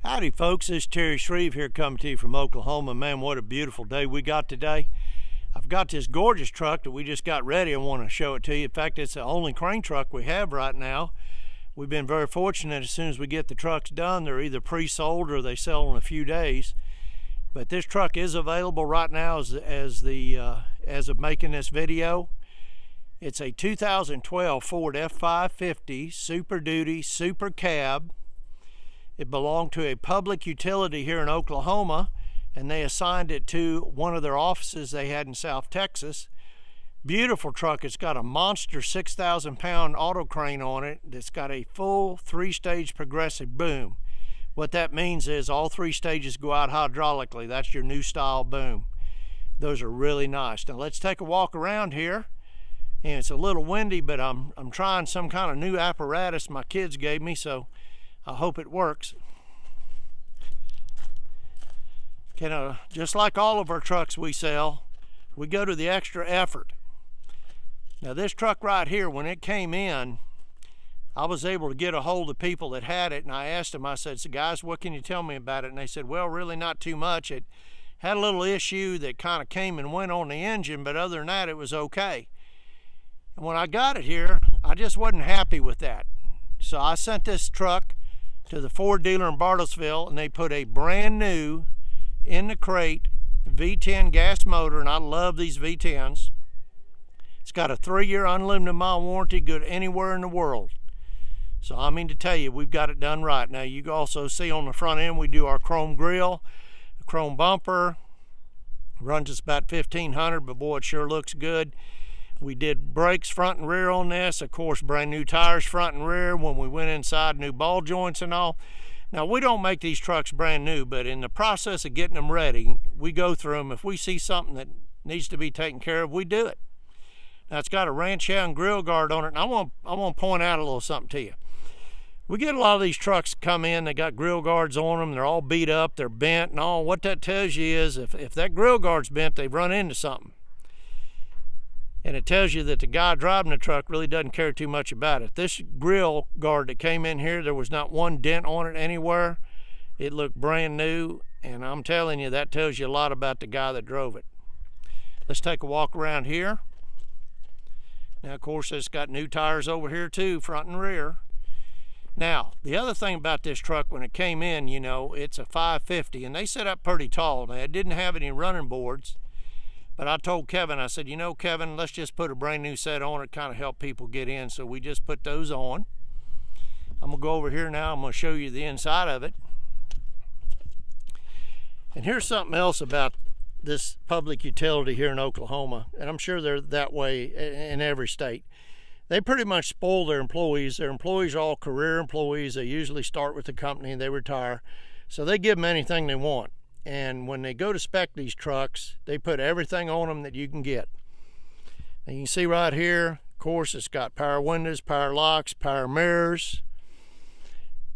Howdy folks, this is Terry Shreve here coming to you from Oklahoma. Man, what a beautiful day we got today. I've got this gorgeous truck that we just got ready. I want to show it to you. In fact, it's the only crane truck we have right now. We've been very fortunate. As soon as we get the trucks done, they're either pre-sold or they sell in a few days. But this truck is available right now as of making this video. It's a 2012 Ford F550 Super Duty Super Cab. It belonged to a public utility here in Oklahoma, and they assigned it to one of their offices they had in South Texas. Beautiful truck. It's got a monster 6,000-pound auto crane on it. It's got a full 3-stage progressive boom. What that means is all 3 stages go out hydraulically. That's your new style boom. Those are really nice. Now let's take a walk around here. And it's a little windy, but I'm trying some kind of new apparatus my kids gave me, so I hope it works. Just like all of our trucks we sell, we go to the extra effort. Now this truck right here, when it came in, I was able to get a hold of people that had it, and I asked them, I said, "So guys, what can you tell me about it?" And they said, "Well, really not too much. It had a little issue that kind of came and went on the engine, but other than that, it was okay." And when I got it here, I just wasn't happy with that. So I sent this truck to the Ford dealer in Bartlesville, and they put a brand new in the crate V10 gas motor, and I love these V10s. It's got a 3-year unlimited mile warranty, good anywhere in the world. So I mean to tell you, we've got it done right. Now you can also see on the front end we do our chrome grille, a chrome bumper. Runs us about 1,500, but boy, it sure looks good. We did brakes front and rear on this, of course brand new tires front and rear when we went inside, new ball joints and all. Now we don't make these trucks brand new, but in the process of getting them ready, we go through them. If we see something that needs to be taken care of, we do it. Now it's got a ranch hound grill guard on it, and I want to point out a little something to you. We get a lot of these trucks come in, they got grill guards on them, they're all beat up, they're bent and all. What that tells you is if that grill guard's bent, they've run into something. And it tells you that the guy driving the truck really doesn't care too much about it. This grill guard that came in here, there was not one dent on it anywhere. It looked brand new, and I'm telling you, that tells you a lot about the guy that drove it. Let's take a walk around here. Now, of course, it's got new tires over here too, front and rear. Now, the other thing about this truck, when it came in, you know, it's a 550, and they set up pretty tall. Now, it didn't have any running boards. But I told Kevin, I said, you know, Kevin, let's just put a brand new set on it, kind of help people get in. So we just put those on. I'm going to go over here now. I'm going to show you the inside of it. And here's something else about this public utility here in Oklahoma. And I'm sure they're that way in every state. They pretty much spoil their employees. Their employees are all career employees. They usually start with the company and they retire. So they give them anything they want. And when they go to spec these trucks, they put everything on them that you can get. And you can see right here, of course, it's got power windows, power locks, power mirrors.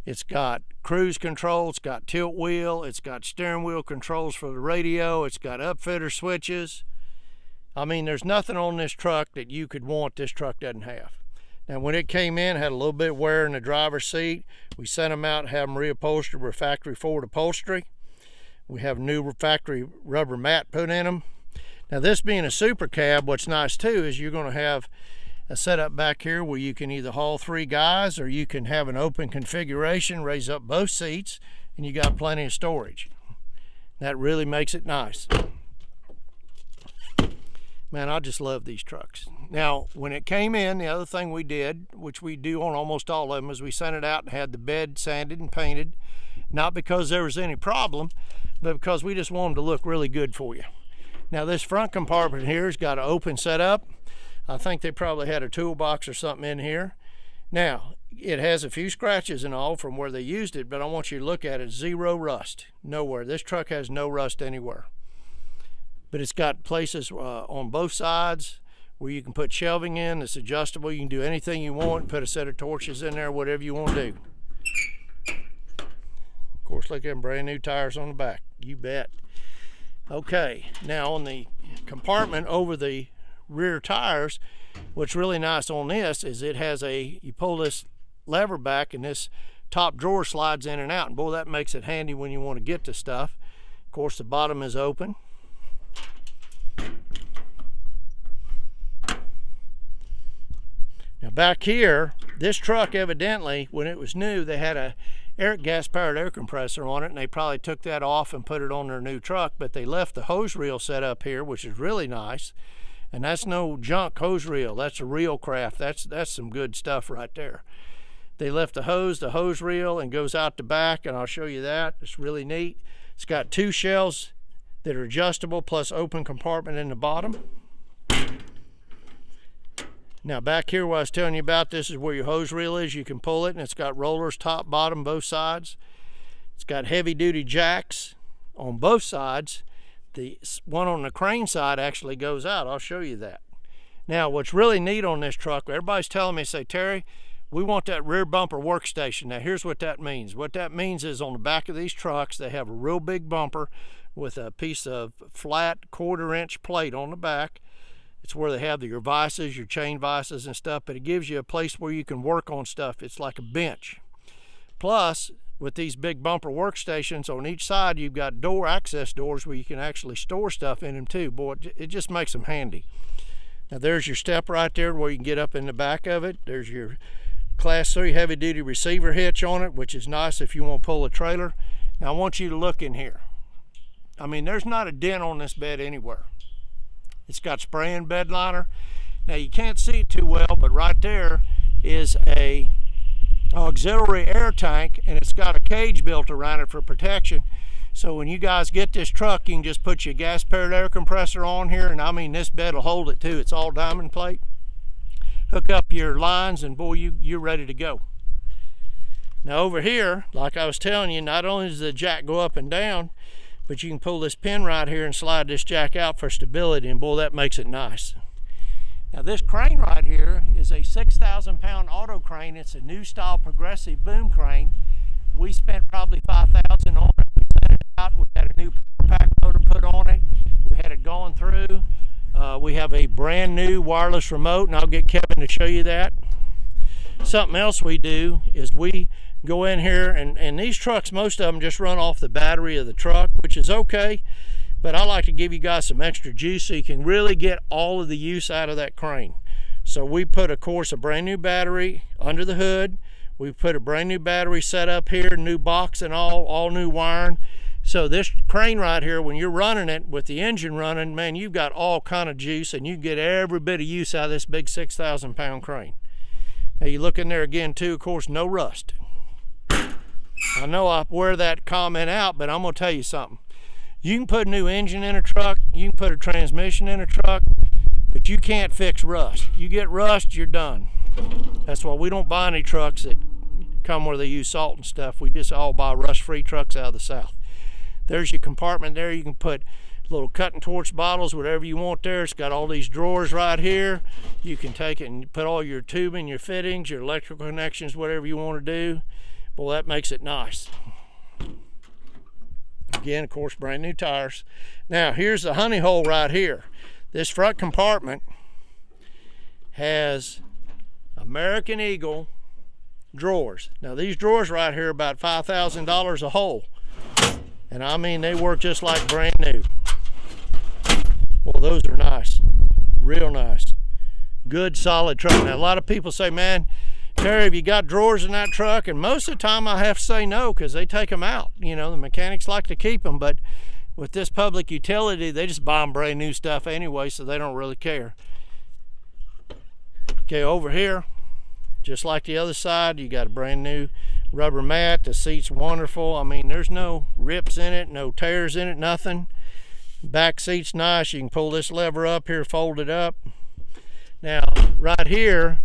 It's got cruise control, it's got tilt wheel, it's got steering wheel controls for the radio, it's got upfitter switches. I mean, there's nothing on this truck that you could want this truck doesn't have. Now, when it came in, it had a little bit of wear in the driver's seat. We sent them out and have them reupholstered with factory Ford upholstery. We have new factory rubber mat put in them. Now this being a super cab, what's nice too is you're going to have a setup back here where you can either haul 3 guys or you can have an open configuration, raise up both seats, and you got plenty of storage. That really makes it nice. Man, I just love these trucks. Now, when it came in, the other thing we did, which we do on almost all of them, is we sent it out and had the bed sanded and painted. Not because there was any problem, but because we just want them to look really good for you. Now this front compartment here has got an open setup. I think they probably had a toolbox or something in here. Now, it has a few scratches and all from where they used it, but I want you to look at it. 0 rust, nowhere. This truck has no rust anywhere. But it's got places on both sides where you can put shelving in. It's adjustable. You can do anything you want. Put a set of torches in there, whatever you want to do. Of course, look at them brand new tires on the back. You bet. Okay, now on the compartment over the rear tires, what's really nice on this is it has you pull this lever back and this top drawer slides in and out, and boy, that makes it handy when you want to get to stuff. Of course, the bottom is open. Now back here, this truck evidently, when it was new, they had a gas-powered air compressor on it, and they probably took that off and put it on their new truck, but they left the hose reel set up here, which is really nice. And that's no junk hose reel. That's a real craft. That's some good stuff right there. They left the hose reel, and goes out the back, and I'll show you that. It's really neat. It's got 2 shelves that are adjustable, plus open compartment in the bottom. Now back here, what I was telling you about, this is where your hose reel is. You can pull it, and it's got rollers top, bottom, both sides. It's got heavy duty jacks on both sides. The one on the crane side actually goes out. I'll show you that. Now what's really neat on this truck, everybody's telling me, say, Terry, we want that rear bumper workstation. Now here's what that means. What that means is on the back of these trucks, they have a real big bumper with a piece of flat 1/4 inch plate on the back. It's where they have your vices, your chain vices and stuff, but it gives you a place where you can work on stuff. It's like a bench. Plus, with these big bumper workstations on each side, you've got access doors where you can actually store stuff in them too. Boy, it just makes them handy. Now there's your step right there where you can get up in the back of it. There's your Class 3 heavy duty receiver hitch on it, which is nice if you want to pull a trailer. Now I want you to look in here. I mean, there's not a dent on this bed anywhere. It's got spray-in bed liner. Now you can't see it too well, but right there is a auxiliary air tank, and it's got a cage built around it for protection. So when you guys get this truck, you can just put your gas-powered air compressor on here, and I mean, this bed will hold it too. It's all diamond plate. Hook up your lines, and boy, you're ready to go. Now over here, like I was telling you, not only does the jack go up and down, but you can pull this pin right here and slide this jack out for stability, and boy, that makes it nice. Now this crane right here is a 6,000-pound auto crane. It's a new style progressive boom crane. We spent probably $5,000 on it. We sent it out. We had a new pack motor put on it. We had it going through. We have a brand new wireless remote, and I'll get Kevin to show you that. Something else we do is we go in here, and these trucks, most of them just run off the battery of the truck, which is okay. But I like to give you guys some extra juice so you can really get all of the use out of that crane. So we put, of course, a brand new battery under the hood. We put a brand new battery set up here, new box and all new wiring. So this crane right here, when you're running it with the engine running, man, you've got all kind of juice, and you get every bit of use out of this big 6,000-pound crane. Now you look in there again too, of course, no rust. I know I wear that comment out, but I'm gonna tell you something. You can put a new engine in a truck, you can put a transmission in a truck, but you can't fix rust. You get rust, you're done. That's why we don't buy any trucks that come where they use salt and stuff. We just all buy rust-free trucks out of the South. There's your compartment there. You can put little cutting torch bottles, whatever you want there. It's got all these drawers right here. You can take it and put all your tubing, your fittings, your electrical connections, whatever you want to do. Boy, that makes it nice. Again, of course, brand new tires. Now, here's the honey hole right here. This front compartment has American Eagle drawers. Now, these drawers right here are about $5,000 a hole. And I mean, they work just like brand new. Well, those are nice, real nice. Good, solid truck. Now, a lot of people say, man, Terry, have you got drawers in that truck? And most of the time I have to say no, because they take them out. You know, the mechanics like to keep them, but with this public utility, they just buy them brand new stuff anyway, so they don't really care. Okay, over here, just like the other side, you got a brand new rubber mat. The seat's wonderful. I mean, there's no rips in it, no tears in it, nothing. Back seat's nice. You can pull this lever up here, fold it up. Now, right here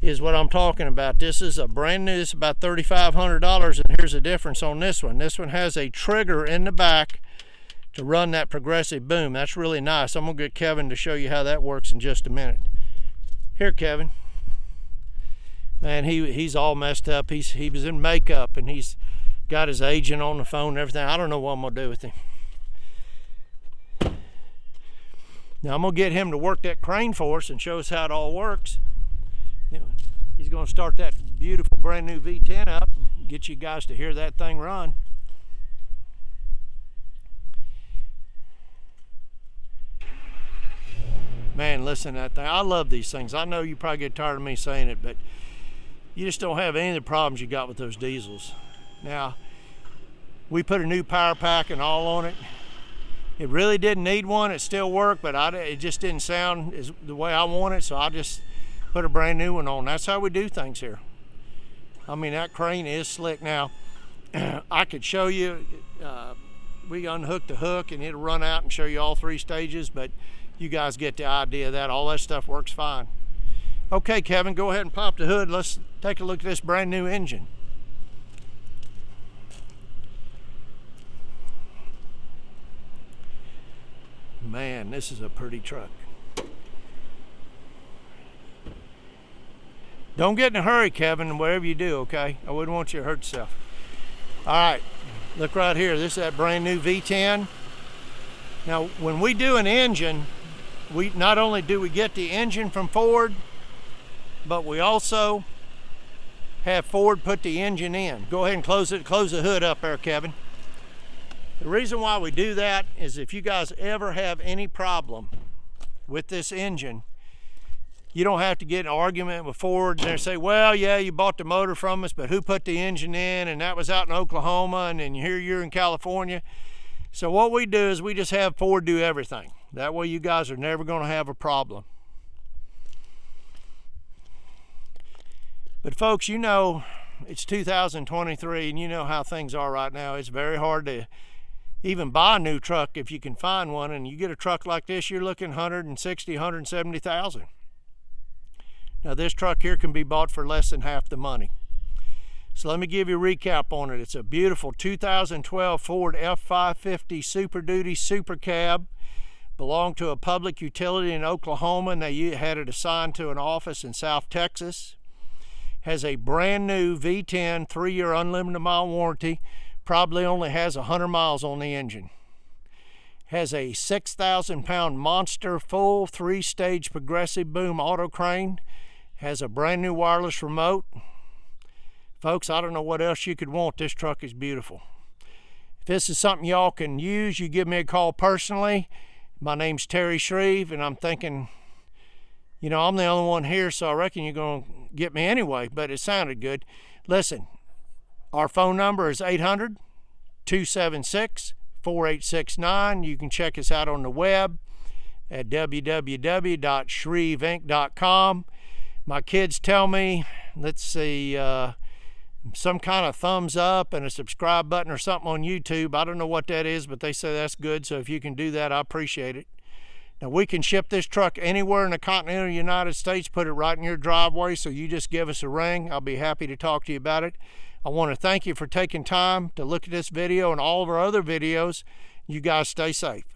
is what I'm talking about. This is a brand new, it's about $3,500, and here's the difference on this one. This one has a trigger in the back to run that progressive boom. That's really nice. I'm gonna get Kevin to show you how that works in just a minute. Here, Kevin. Man, he's all messed up. He was in makeup, and he's got his agent on the phone and everything. I don't know what I'm gonna do with him. Now I'm gonna get him to work that crane for us and show us how it all works. You know, he's gonna start that beautiful brand new V10 up. get you guys to hear that thing run. Man, listen to that thing. I love these things. I know you probably get tired of me saying it, but you just don't have any of the problems you got with those diesels. Now, we put a new power pack and all on it. It really didn't need one. It still worked, but it just didn't sound the way I want it, so I just put a brand new one on. That's how we do things here. I mean, that crane is slick. Now, I could show you, we unhook the hook and it'll run out and show you all 3 stages, but you guys get the idea of that. All that stuff works fine. Okay, Kevin, go ahead and pop the hood. Let's take a look at this brand new engine. Man, this is a pretty truck. Don't get in a hurry, Kevin, whatever you do, okay? I wouldn't want you to hurt yourself. All right, look right here. This is that brand new V10. Now, when we do an engine, we not only do we get the engine from Ford, but we also have Ford put the engine in. Go ahead and close the hood up there, Kevin. The reason why we do that is if you guys ever have any problem with this engine, you don't have to get in an argument with Ford and they say, well, yeah, you bought the motor from us, but who put the engine in? And that was out in Oklahoma, and then here you're in California. So what we do is we just have Ford do everything. That way you guys are never going to have a problem. But folks, you know, it's 2023 and you know how things are right now. It's very hard to even buy a new truck if you can find one, and you get a truck like this, you're looking 160, 170,000. Now this truck here can be bought for less than half the money. So let me give you a recap on it. It's a beautiful 2012 Ford F550 Super Duty Super Cab. Belonged to a public utility in Oklahoma, and they had it assigned to an office in South Texas. Has a brand new V10 3-year unlimited mile warranty. Probably only has 100 miles on the engine. Has a 6,000-pound monster full 3-stage progressive boom auto crane. Has a brand new wireless remote. Folks, I don't know what else you could want. This truck is beautiful. If this is something y'all can use, you give me a call personally. My name's Terry Shreve, and I'm thinking, you know, I'm the only one here, so I reckon you're going to get me anyway, but it sounded good. Listen, our phone number is 800-276-4869. You can check us out on the web at www.shreveinc.com. My kids tell me, let's see, some kind of thumbs up and a subscribe button or something on YouTube. I don't know what that is, but they say that's good. So if you can do that, I appreciate it. Now, we can ship this truck anywhere in the continental United States, put it right in your driveway. So you just give us a ring. I'll be happy to talk to you about it. I want to thank you for taking time to look at this video and all of our other videos. You guys stay safe.